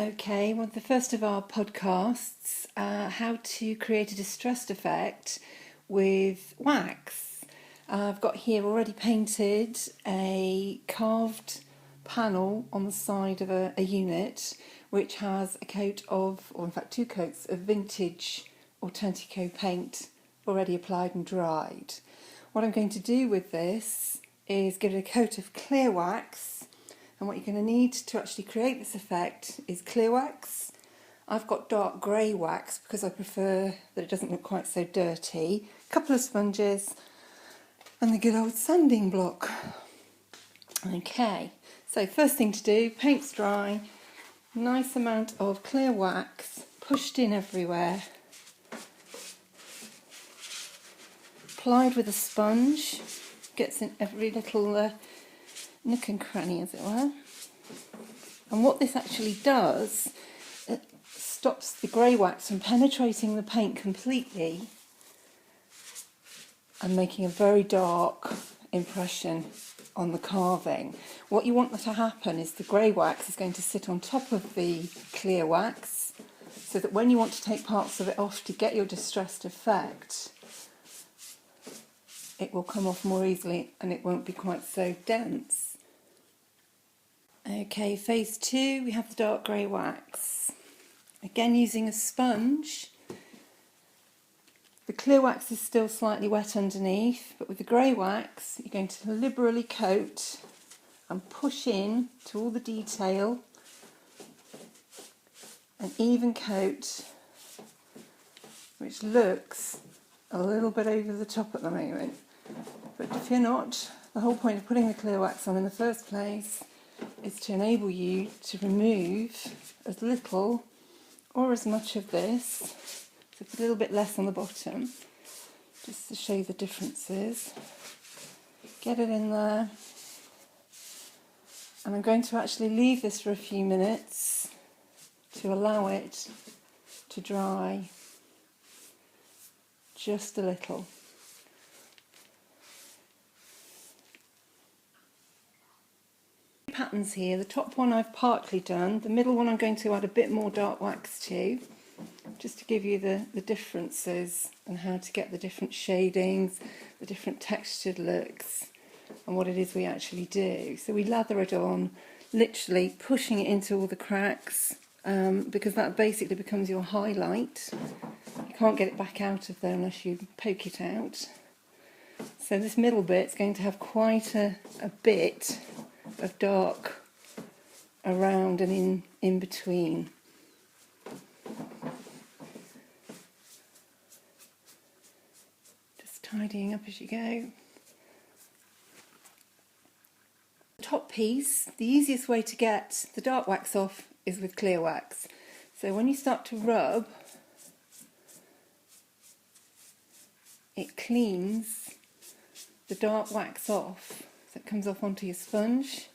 Okay, well, the first of our podcasts, how to create a distressed effect with wax. I've got here already painted a carved panel on the side of a unit which has a coat of, or in fact 2 coats of vintage Autentico paint already applied and dried. What I'm going to do with this is give it a coat of clear wax. And what you're going to need to actually create this effect is clear wax. I've got dark grey wax because I prefer that it doesn't look quite so dirty. A couple of sponges and the good old sanding block. Okay, so first thing to do, paint's dry, nice amount of clear wax pushed in everywhere. Applied with a sponge, gets in every little nook and cranny, as it were. And what this actually does, it stops the grey wax from penetrating the paint completely and making a very dark impression on the carving. What you want to happen is the grey wax is going to sit on top of the clear wax, so that when you want to take parts of it off to get your distressed effect, it will come off more easily and it won't be quite so dense. Okay, phase 2, we have the dark grey wax. Again, using a sponge. The clear wax is still slightly wet underneath, but with the grey wax, you're going to liberally coat and push in to all the detail. An even coat, which looks a little bit over the top at the moment. But if you're not, the whole point of putting the clear wax on in the first place is to enable you to remove as little or as much of this, so a little bit less on the bottom, just to show the differences. Get it in there, and I'm going to actually leave this for a few minutes to allow it to dry just a little. Patterns here. The top one I've partly done, the middle one I'm going to add a bit more dark wax to, just to give you the differences and how to get the different shadings, the different textured looks and what it is we actually do. So we lather it on, literally pushing it into all the cracks, because that basically becomes your highlight. You can't get it back out of there unless you poke it out. So this middle bit's going to have quite a bit of dark around and in between. Just tidying up as you go. The top piece, the easiest way to get the dark wax off is with clear wax. So when you start to rub, it cleans the dark wax off. So it comes off onto your sponge.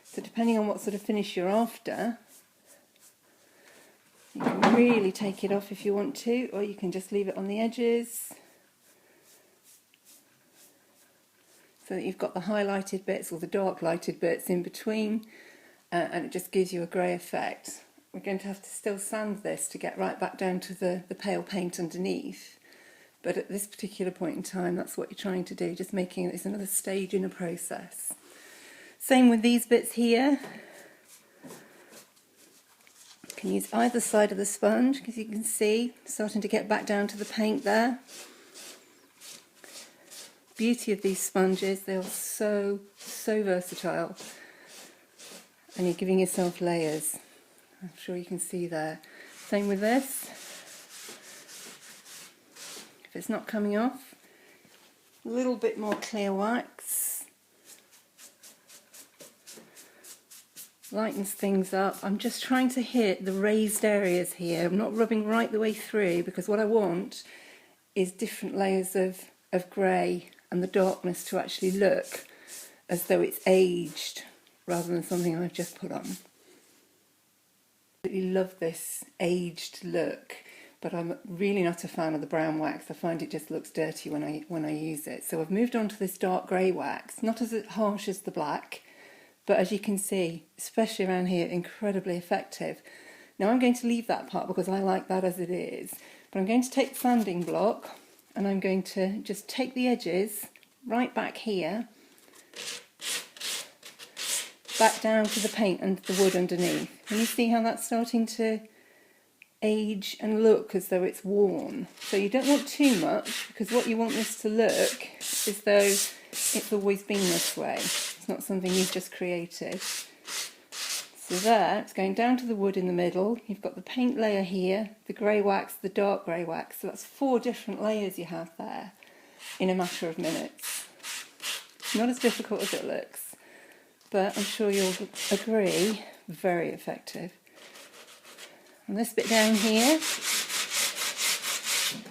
So depending on what sort of finish you're after, you can really take it off if you want to, or you can just leave it on the edges so that you've got the highlighted bits or the dark lighted bits in between, and it just gives you a grey effect. We're going to have to still sand this to get right back down to the pale paint underneath. But at this particular point in time, that's what you're trying to do, just making it another stage in a process. Same with these bits here. You can use either side of the sponge, because you can see, starting to get back down to the paint there. Beauty of these sponges, they are so versatile. And you're giving yourself layers. I'm sure you can see there. Same with this. If it's not coming off, a little bit more clear wax. Lightens things up. I'm just trying to hit the raised areas here. I'm not rubbing right the way through, because what I want is different layers of grey and the darkness to actually look as though it's aged rather than something I've just put on. I really love this aged look. But I'm really not a fan of the brown wax. I find it just looks dirty when I use it. So I've moved on to this dark grey wax, not as harsh as the black, but as you can see, especially around here, incredibly effective. Now I'm going to leave that part because I like that as it is, but I'm going to take the sanding block and I'm going to just take the edges right back here, back down to the paint and the wood underneath. Can you see how that's starting to age and look as though it's worn? So you don't want too much, because what you want this to look is though it's always been this way. It's not something you've just created. So there, it's going down to the wood in the middle. You've got the paint layer here, the grey wax, the dark grey wax. So that's 4 different layers you have there in a matter of minutes. Not as difficult as it looks, but I'm sure you'll agree, very effective. And this bit down here,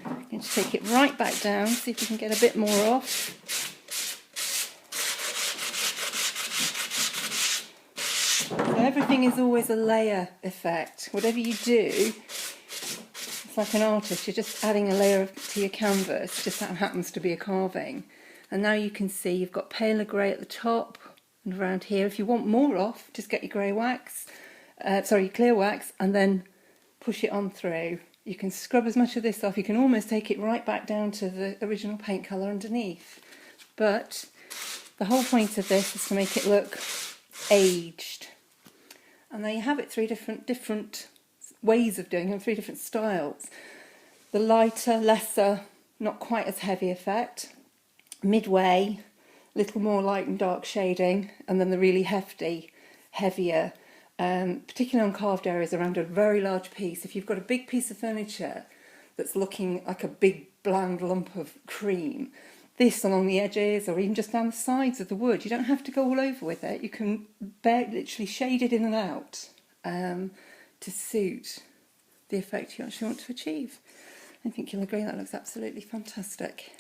I'm going to take it right back down, see if we can get a bit more off. So everything is always a layer effect. Whatever you do, it's like an artist, you're just adding a layer to your canvas, just that happens to be a carving. And now you can see you've got paler grey at the top and around here. If you want more off, just get your grey wax, your clear wax, and then push it on through. You can scrub as much of this off, you can almost take it right back down to the original paint colour underneath. But the whole point of this is to make it look aged. And there you have it, 3 different ways of doing it, 3 different styles. The lighter, lesser, not quite as heavy effect. Midway, little more light and dark shading, and then the really hefty, heavier, particularly on carved areas around a very large piece. If you've got a big piece of furniture that's looking like a big bland lump of cream, this along the edges or even just down the sides of the wood, you don't have to go all over with it. You can literally shade it in and out to suit the effect you actually want to achieve. I think you'll agree that looks absolutely fantastic.